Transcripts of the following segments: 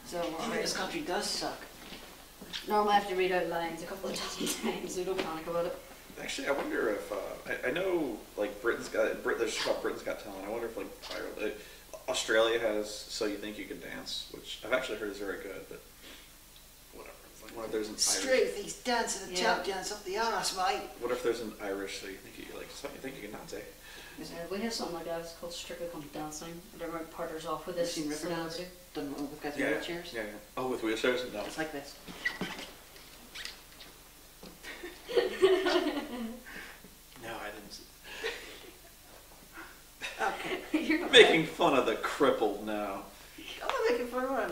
So this country does suck. Normally I have to read out lines a couple of dozen times, so don't panic about it. Actually, I wonder if I know like there's a show called Britain's Got Talent. I wonder if like Ireland, Australia has So You Think You Can Dance, which I've actually heard is very good, but whatever. Like, what if there's an Straight these dancing the tap dance up the arse, mate. What if there's an Irish So You Think You Can Dance? We have something like that. It's called Strictly Come Dancing. And everyone partners off with this. Seen Riverdale? Done with guys with wheelchairs? Yeah. Oh, with wheelchairs? No. It's like this. No, I didn't see. Okay. You're making fun of the crippled now. I'm not making fun of her.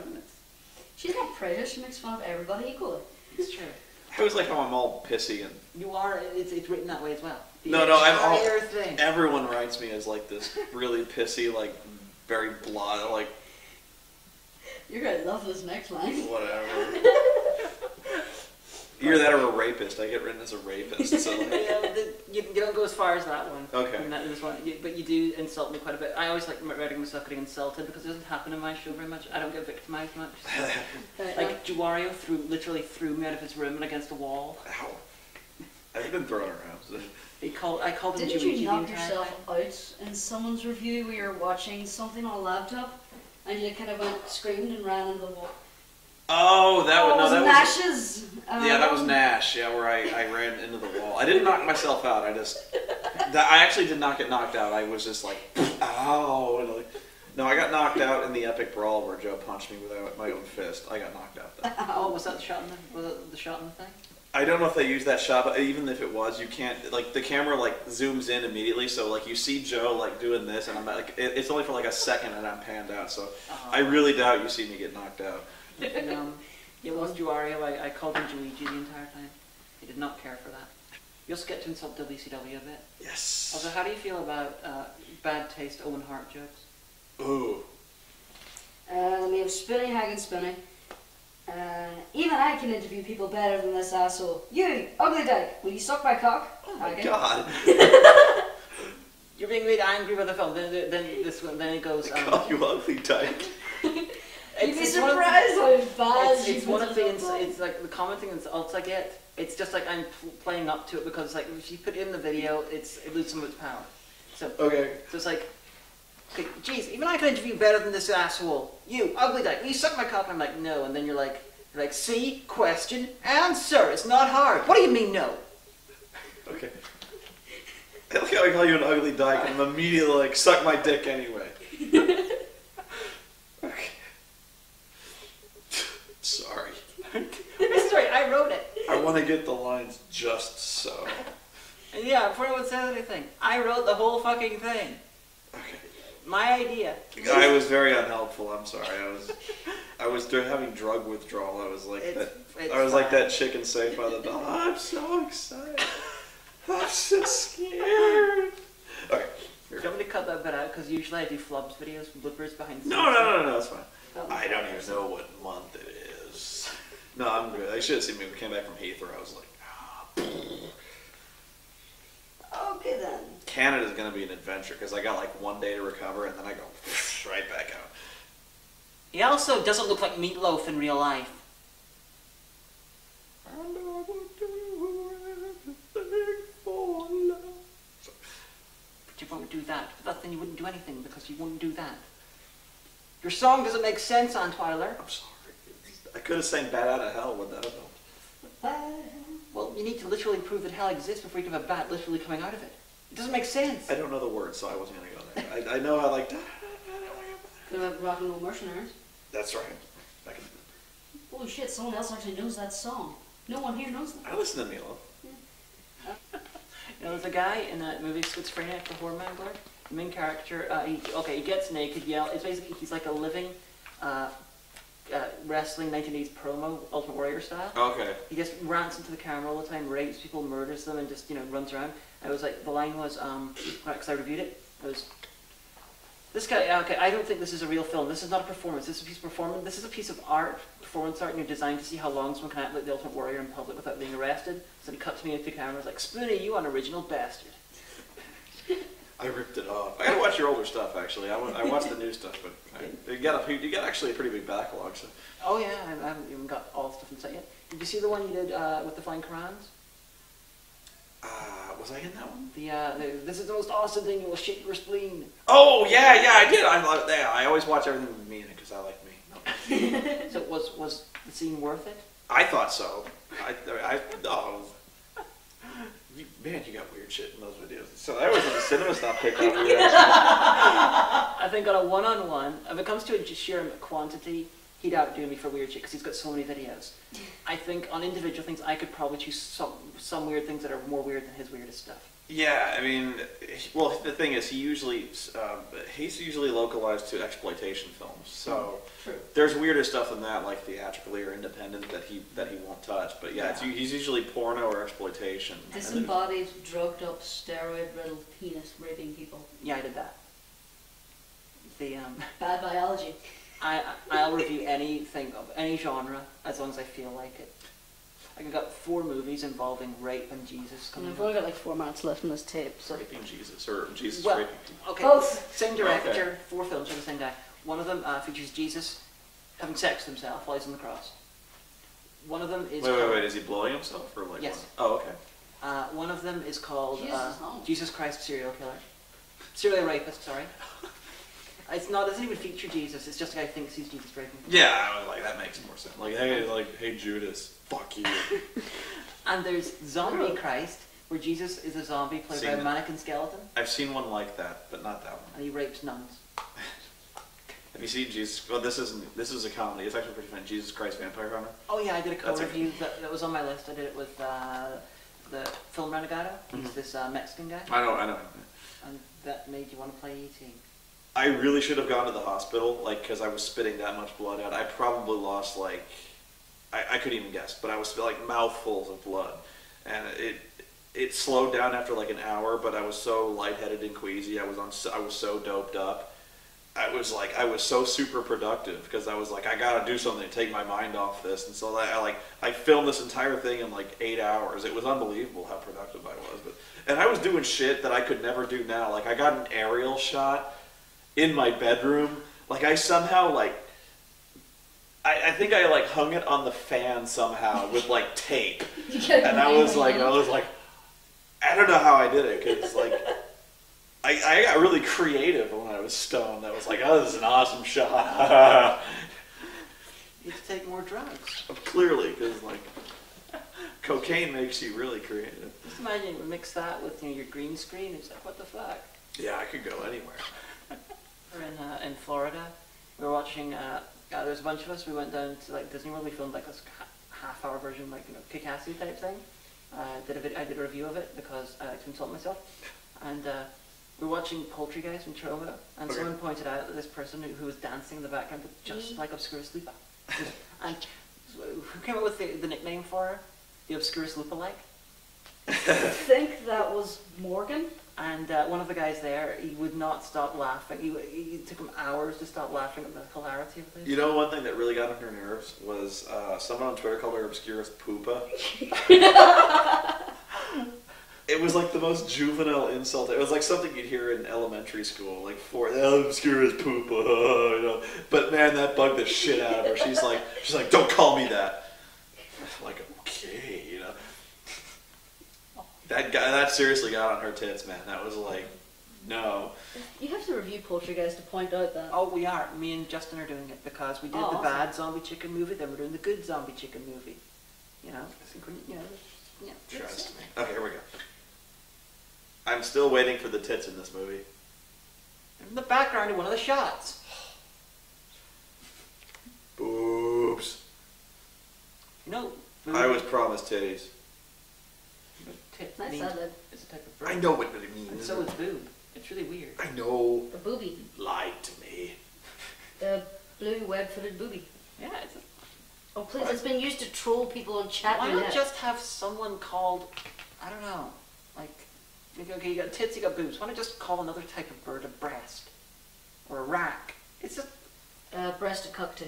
She's not prejudiced. She makes fun of everybody equally. It's true. I was like how I'm all pissy and... You are, it's written that way as well. No, I'm all... Thing. Everyone writes me as like this really pissy, like very blah, like... You're gonna love this next line. Whatever. Either that or a rapist. I get written as a rapist, so like... you don't go as far as that one. Okay. This one, but you do insult me quite a bit. I always like writing myself getting insulted because it doesn't happen in my show very much. I don't get victimized much. Like Juario literally threw me out of his room and against a wall. Ow. I've been thrown around. So. I called him Didn't Juigi you knock the entire yourself out in someone's review where you're watching something on a laptop and you kind of went screamed and ran into the wall? Oh, that was Nash's. Yeah, that was Nash. Yeah, where I ran into the wall. I didn't knock myself out. I actually did not get knocked out. I was just like, ow. And like, no, I got knocked out in the epic brawl where Joe punched me with my own fist. I got knocked out then. Oh, was that the shot in the shot in the thing? I don't know if they used that shot, but even if it was, you can't, like, the camera, like, zooms in immediately, so, like, you see Joe, like, doing this, and I'm, like, it's only for, like, a second, and I'm panned out, so I really doubt you see me get knocked out. And, it was Juario. I called him Juigi the entire time. He did not care for that. You also get to insult WCW a bit. Yes. Also, how do you feel about bad taste Owen Hart jokes? Ooh. We have Spoony, Hagan, Spoony. Even I can interview people better than this asshole. You, ugly dyke, will you suck my cock? Oh my Hagan? God. You're being made angry by the film. Then it goes. I call you ugly dyke. You'd be surprised how bad it's one of the it's like the commenting insults I get. It's just like I'm playing up to it because like if you put it in the video, it loses some of its power. So okay. So it's like, okay, geez, even I can interview better than this asshole. You, ugly dyke, will you suck my cock? And I'm like, no. And then you're like, see, question, answer. It's not hard. What do you mean, no? Okay. I like how I call you an ugly dyke and I'm immediately like, suck my dick anyway. Okay. Sorry. Sorry, I wrote it. I want to get the lines just so. And yeah, before anyone says anything, I wrote the whole fucking thing. Okay. My idea. I was very unhelpful. I'm sorry. I was having drug withdrawal. I was like like that chicken saved by the bell. Oh, I'm so excited. I'm so scared. Okay. Do you want me to cut that bit out? Because usually I do flubs videos with bloopers behind the scenes. No, that's fine. I don't even know what month it is. No, I'm good. I should have seen me. We came back from Heathrow. I was like, Okay then. Canada's going to be an adventure because I got like 1 day to recover and then I go right back out. He also doesn't look like Meatloaf in real life. And I would do everything for love. But you won't do that. But then you wouldn't do anything because you wouldn't do that. Your song doesn't make sense, Antwiler. I'm sorry. I could have sang Bat Out of Hell. Would that have helped? Well, you need to literally prove that hell exists before you can have a bat literally coming out of it. It doesn't make sense. I don't know the words, so I wasn't going to go there. I know how, like... Could have rock and roll mercenaries. That's right. Holy shit, someone else actually knows that song. No one here knows that. I listen to Milo. You know, there's a guy in that movie Schizophrenic, the horror mangler. The main character, he gets naked, it's basically, he's like a living wrestling 1980s promo, Ultimate Warrior style. Okay. He just rants into the camera all the time, rapes people, murders them, and just, runs around. I was like, the line was, because I reviewed it, this guy, okay, I don't think this is a real film. This is not a performance. This is a piece of performance. This is a piece of art, performance art, and you're designed to see how long someone can act like the Ultimate Warrior in public without being arrested. So he cut to me into the camera, and was like, Spoony, you unoriginal bastard. I ripped it off. I gotta watch your older stuff actually. I watched the new stuff, but you got actually a pretty big backlog. So. Oh yeah, I haven't even got all the stuff in sight yet. Did you see the one you did with the flying Korans? Was I in that one? This is the most awesome thing. You will shake your spleen. Oh yeah, I did. I always watch everything with me in it because I like me. So was the scene worth it? I thought so. Man, you got weird shit in those videos. So that was a cinema stop pickup. I think on a one-on-one, if it comes to a sheer quantity, he'd outdo me for weird shit because he's got so many videos. I think on individual things, I could probably choose some weird things that are more weird than his weirdest stuff. Yeah, I mean, well, the thing is, he's usually localized to exploitation films. So True. There's weirder stuff than that, like theatrically or independent, that he won't touch. But yeah, he's usually porno or exploitation. Disembodied, drugged up, steroid-riddled penis raping people. Yeah, I did that. Bad biology. I'll review anything of any genre as long as I feel like it. I've got 4 movies involving rape and Jesus coming I've only got like 4 minutes left in this tape. So. Raping Jesus, or Jesus well, raping people. Okay, both. Same director, 4 films from the same guy. One of them features Jesus having sex with himself while he's on the cross. One of them is Wait, is he blowing himself or like? Yes. What? Oh, okay. One of them is called Jesus, Jesus Christ Serial Serial Rapist, sorry. It doesn't even feature Jesus, it's just a guy who thinks he's Jesus raping. Yeah, I was like, that makes more sense. Hey Judas, fuck you. And there's Zombie Christ, where Jesus is a zombie played by a mannequin skeleton. I've seen one like that, but not that one. And he rapes nuns. Have you seen Jesus? Well, this is a comedy. It's actually pretty funny. Jesus Christ Vampire Hunter. Oh yeah, I did a co-review that was on my list. I did it with the Film Renegado. He's this Mexican guy. I know. And that made you want to play E.T. I really should have gone to the hospital, because I was spitting that much blood out. I probably lost I couldn't even guess, but I was mouthfuls of blood, and it slowed down after an hour. But I was so lightheaded and queasy. I was so doped up. I was so super productive because I was I gotta do something to take my mind off this, and so I filmed this entire thing in 8 hours. It was unbelievable how productive I was, and I was doing shit that I could never do now. I got an aerial shot in my bedroom. I somehow I think I hung it on the fan somehow with tape, and I was I don't know how I did it because I got really creative when I was stoned. I was oh, this is an awesome shot. You need to take more drugs. Clearly, because cocaine makes you really creative. Just imagine you mix that with your green screen. It's what the fuck? Yeah, I could go anywhere. We're in Florida. We were watching. There's a bunch of us. We went down to Disney World. We filmed this half-hour version, Kick-Assy type thing. I did a review of it because I like to insult myself. And we were watching Poultrygeist from Trovo, and someone pointed out that this person who was dancing in the background looked just like Obscurus Lupa. And who came up with the nickname for her? The Obscurus Lupa-like? I think that was Morgan. And one of the guys there, he would not stop laughing. He took him hours to stop laughing at the hilarity of this. You know, one thing that really got on her nerves was someone on Twitter called her Obscurus Poopa. It was the most juvenile insult. It was something you'd hear in elementary school, for Obscurus Poopa, But man, that bugged the shit out of her. She's like, don't call me that. I'm okay, That seriously got on her tits, man. That was no. You have to review Poultrygeist to point out that. Oh, we are. Me and Justin are doing it because we did the bad zombie chicken movie, then we're doing the good zombie chicken movie. I think Trust me. Okay, here we go. I'm still waiting for the tits in this movie. In the background of one of the shots. Boobs. I was promised titties. Tit Nice means salad. it's a type of bird. I know what it means. And so is boob. It's really weird. I know. The booby. Lied to me. The blue web-footed booby. Yeah, it's Oh please, it's been used to troll people on chat. Why not just have someone called, I don't know, okay, you got tits, you got boobs. Why not just call another type of bird a breast? Or a rack? It's just... breasted cockatoo.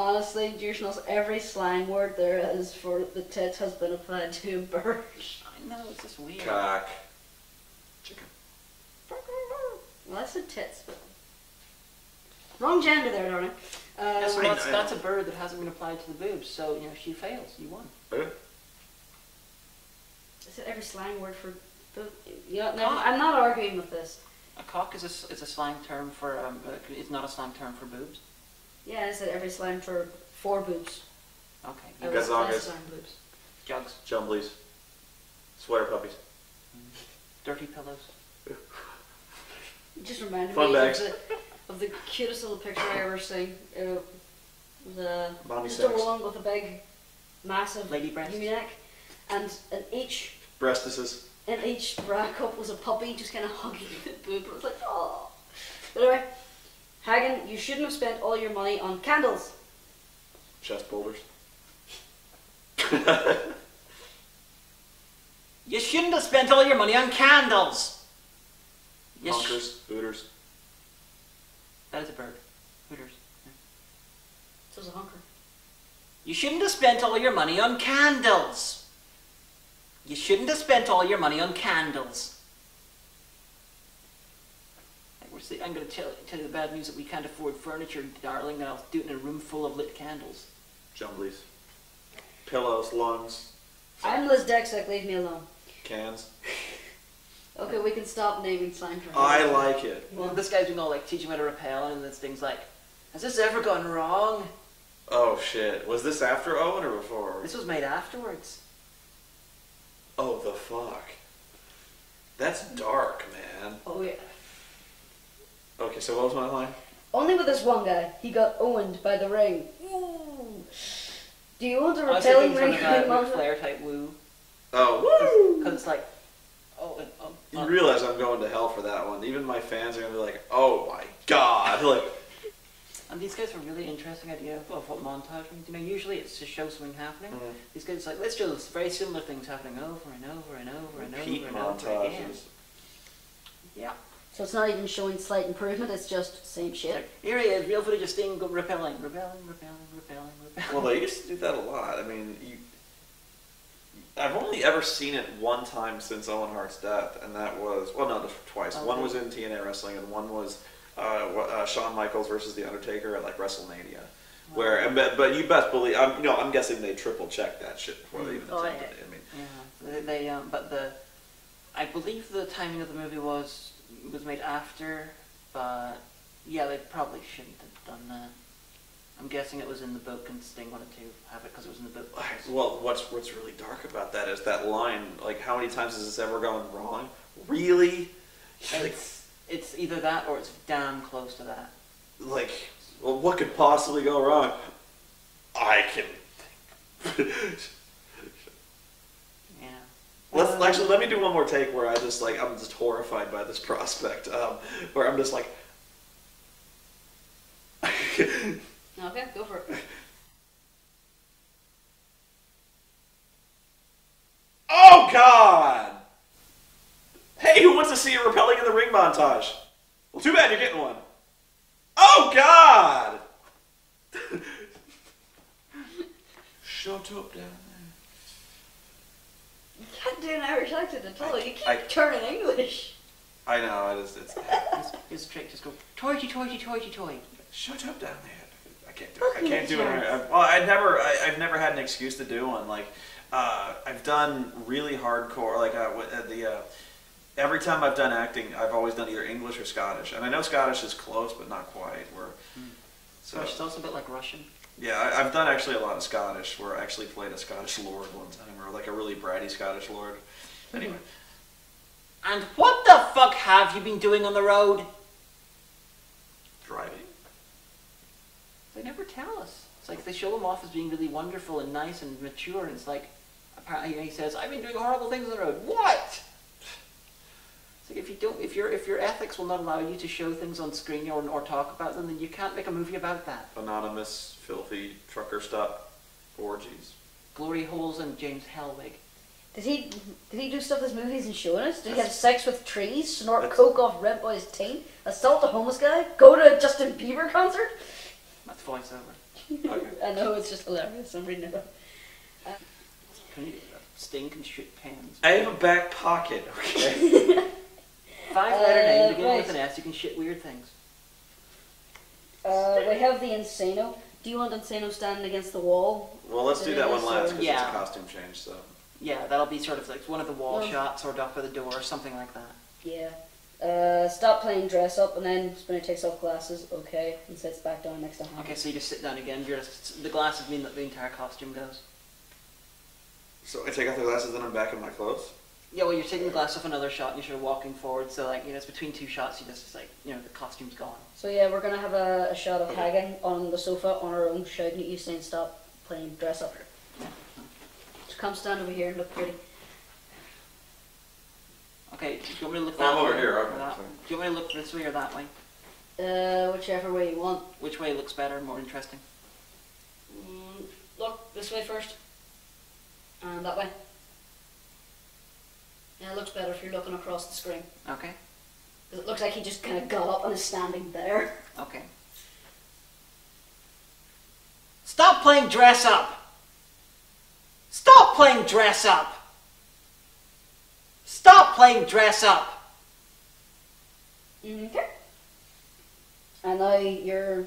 honestly, Juice, every slang word there is for the tits has been applied to a bird. I know, it's just weird. Cock. Chicken. Well, I said tits, but wrong gender there, darling. Yes, I well, know. that's a bird that hasn't been applied to the boobs, so you know she fails. You won. Okay. I said every slang word for. Yeah, no, I'm not arguing with this. A cock is a slang term for it's not a slang term for boobs. Yeah, I said every slang for boobs. Okay. I was Gazongas. classifying boobs. Jugs. Jumblies. Sweater puppies. Dirty pillows. It just reminded Fun me bags. of the cutest little picture I ever seen. Mommy Just sex. a woman with a big, massive Lady breasts. neck, and in each Breastises. bra cup was a puppy just kind of hugging the boob. It was like, oh. But anyway, Hagan, you shouldn't have spent all your money on candles. Chest boulders. You shouldn't have spent all your money on candles. You Honkers. Hooters. That is a bird. Hooters. So it was a hunker. You shouldn't have spent all your money on candles. You shouldn't have spent all your money on candles. I'm going to tell you the bad news that we can't afford furniture, darling, and I'll do it in a room full of lit candles. Jumblies. Pillows. Lungs. I'm Liz Dexick, leave me alone. Cans. Okay, we can stop naming slang terms. I like it. Well, this guy's doing all like teaching how to rappel, and this thing's like, has this ever gone wrong? Oh shit. Was this after Owen or before? This was made afterwards. Oh, the fuck. That's dark, man. Oh yeah. Okay, so what was my line? Only with this one guy, he got owned by the ring. Ooh. Do you want a I was repelling thinking ring? sort of a Ric Flair type woo. Oh, Because it's like, you realize I'm going to hell for that one. Even my fans are gonna be like, "Oh my god!" Like, and these guys have a really interesting idea of what montage means. You know, usually it's to show something happening. Mhm. These guys are like, let's show very similar things happening over and over and over and repeat over and over again. montages. Yeah. So it's not even showing slight improvement, it's just same shit. Like, here he is, real footage of Sting repelling. Well, they used to do that a lot. I mean, I've only ever seen it one time since Owen Hart's death, and that was, well, no, twice. Okay. One was in TNA Wrestling, and one was Shawn Michaels versus The Undertaker at like WrestleMania. Where, but you best believe, I'm guessing they triple checked that shit before they even attempted it. I mean, Yeah, I believe the timing of the movie was made after, but yeah, they probably shouldn't have done that. I'm guessing it was in the book, and Sting wanted to have it because it was in the book. well, what's really dark about that is that line. Like, how many times has this ever gone wrong? Really? Like, It's either that or it's damn close to that. like, well, what could possibly go wrong? I can think. Yeah. Actually, let me do one more take where I'm just horrified by this prospect. Where I'm just like, Okay, go for it. oh god! Hey, who wants to see a repelling in the ring montage? Well, too bad you're getting one. Oh god! Shut up down there. You can't do an Irish accent at all. You I- keep turning English. I know, Here's a trick, just go, toity, toity, toity, toy. shut up down there. I can't do it. I can't do it. Well, I've never had an excuse to do one. Like, I've done really hardcore. Like, every time I've done acting, I've always done either English or Scottish. And I know Scottish is close, but not quite. So it's also a bit like Russian. Yeah, I've done actually a lot of Scottish, where I actually played a Scottish lord one time, or like a really bratty Scottish lord. Anyway. And what the fuck have you been doing on the road? Driving. They never tell us. It's like they show him off as being really wonderful and nice and mature, and it's like, apparently he says, I've been doing horrible things on the road. What? It's like if your ethics will not allow you to show things on screen or talk about them, then you can't make a movie about that. Anonymous, filthy trucker stop orgies. Glory holes and James Hellwig. Did he do stuff this movie isn't showing us? Did he have sex with trees, snort That's- coke off Rent Boy's teen, assault a homeless guy, go to a Justin Bieber concert? That's voiceover. Okay. I know, it's just hilarious. I'm reading it up. Sting can shoot pens. I have a back pocket, okay? 5-letter name beginning right. with an S. You can shit weird things. We have the Insano. Do you want Insano standing against the wall? Well, let's do that one last because Yeah. it's a costume change, so. Yeah, that'll be sort of like one of the wall Well- shots or up by the door or something like that. Yeah. Stop playing dress up, and then Spinny takes off glasses, okay, and sits back down next to Hagan. Okay, so you just sit down again. The glasses mean that the entire costume goes. So I take off the glasses, then I'm back in my clothes? Yeah, well, you're taking the glass off another shot and you're sort of walking forward, so like, it's between two shots, you just like, the costume's gone. So yeah, we're gonna have a shot of Okay. Hagan on the sofa on her own, shouting at you, saying stop playing dress up. So come stand over here and look pretty. Okay, do you want me to look Oh, I'm that over way? here, or okay, that? sorry. Do you want me to look this way or that way? Whichever way you want. Which way looks better, more interesting? Look this way first. And that way. Yeah, it looks better if you're looking across the screen. Okay, Because it looks like he just kind of got up and is standing there. okay. Stop playing dress up! Stop playing dress up! Stop playing dress up! Okay. And now you're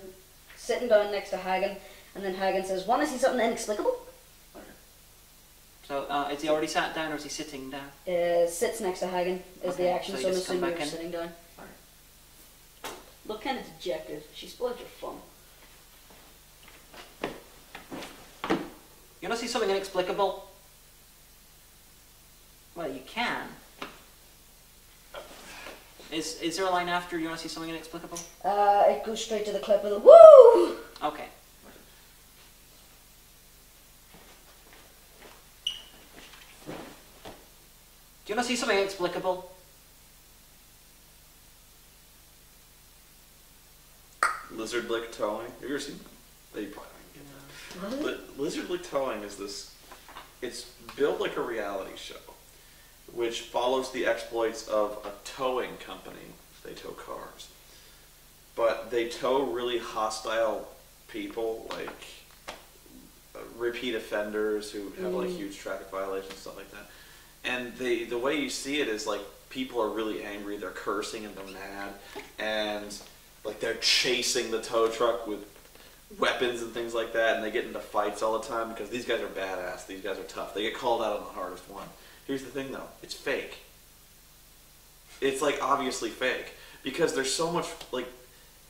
sitting down next to Hagan, and then Hagan says, "Want to see something inexplicable?" So, is he already sat down or is he sitting down? Sits next to Hagan is the Okay, action, so so you I'm just come assuming back you're in? sitting down. Alright. Look kind of dejected. She spoiled your fun. You want to see something inexplicable? Well, you can. Is there a line after you want to see something inexplicable? It goes straight to the clip with a woo! Okay. Do you want to see something inexplicable? Lizard lick towing. Have you ever seen that? You probably haven't get that. But lizard lick towing is this. It's built like a reality show, which follows the exploits of a towing company. They tow cars, but they tow really hostile people, like repeat offenders who have like huge traffic violations, stuff like that. And the way you see it is like people are really angry. They're cursing and they're mad, and like they're chasing the tow truck with weapons and things like that, and they get into fights all the time because these guys are badass. These guys are tough. They get called out on the hardest one. Here's the thing though, it's fake. It's like obviously fake because there's so much like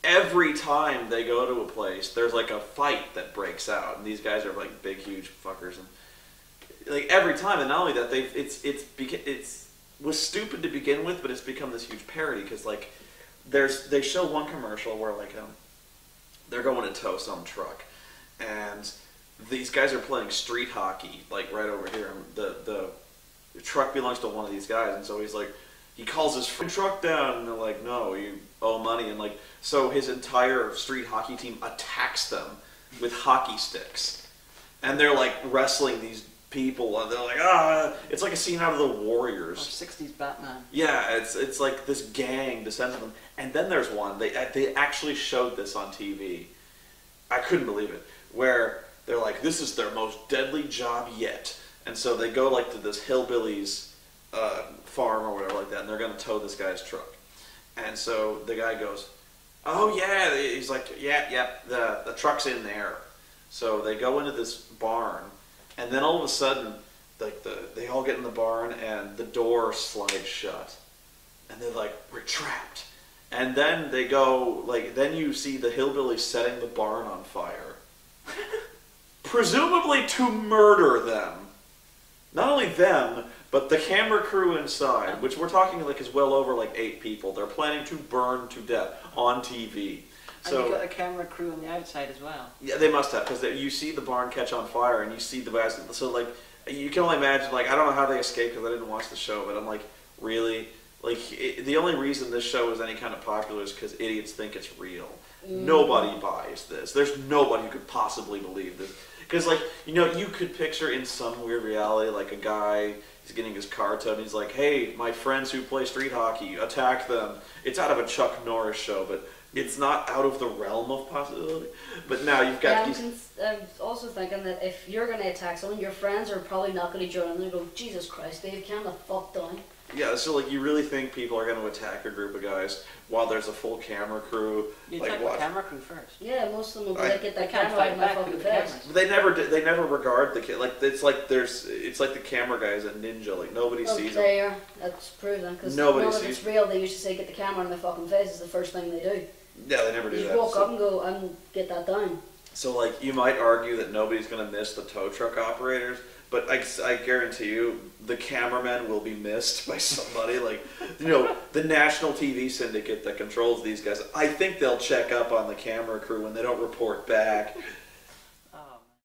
every time they go to a place, there's like a fight that breaks out, and these guys are like big, huge fuckers, and like every time. And not only that, it's was stupid to begin with, but it's become this huge parody because like they show one commercial where like they're going to tow some truck, and these guys are playing street hockey like right over here. The truck belongs to one of these guys, and so he's like, he calls his truck down, and they're like, no, you owe money, and like so his entire street hockey team attacks them with hockey sticks, and they're like wrestling these people, and they're like, ah, it's like a scene out of the Warriors. Or 60s Batman. Yeah, it's like this gang descends on them. And then there's one, they actually showed this on TV. I couldn't believe it. Where they're like, this is their most deadly job yet. And so they go like to this hillbilly's farm or whatever like that, and they're going to tow this guy's truck. And so the guy goes, oh yeah, he's like, yeah, the truck's in there. So they go into this barn, and then all of a sudden, like they all get in the barn, and the door slides shut, and they're like, we're trapped. And then they go, like, then you see the hillbilly setting the barn on fire, presumably to murder them. Not only them, but the camera crew inside, which we're talking like is well over like 8 people. They're planning to burn to death on TV. So, and you got a camera crew on the outside as well. Yeah, they must have, because you see the barn catch on fire, and you see the guys. So like, you can only imagine. Like, I don't know how they escaped because I didn't watch the show, but I'm like, really, like the only reason this show is any kind of popular is because idiots think it's real. Nobody buys this. There's nobody who could possibly believe this. Because like, you could picture in some weird reality like a guy he's getting his car towed, and he's like, "Hey, my friends who play street hockey, attack them." It's out of a Chuck Norris show, but it's not out of the realm of possibility. But now you've got I'm also thinking that if you're going to attack someone, your friends are probably not going to join in and go, Jesus Christ, Dave, calm the fuck down. Yeah, so like you really think people are going to attack a group of guys while there's a full camera crew? You like attack what? the camera crew first. Yeah, most of them will be like, get that can't camera out fight of my back fucking with the face. cameras. But they never regard the like it's like the camera guy is a ninja, like nobody Oh, sees there him. you are. That's proven. Because Nobody none of sees it's real. They used to say, get the camera out of my fucking face is the first thing they do. Yeah, they never do You that. just walk So- up and go, and get that down. So, like, you might argue that nobody's going to miss the tow truck operators, but I guarantee you the cameramen will be missed by somebody. Like, you know, the national TV syndicate that controls these guys, I think they'll check up on the camera crew when they don't report back.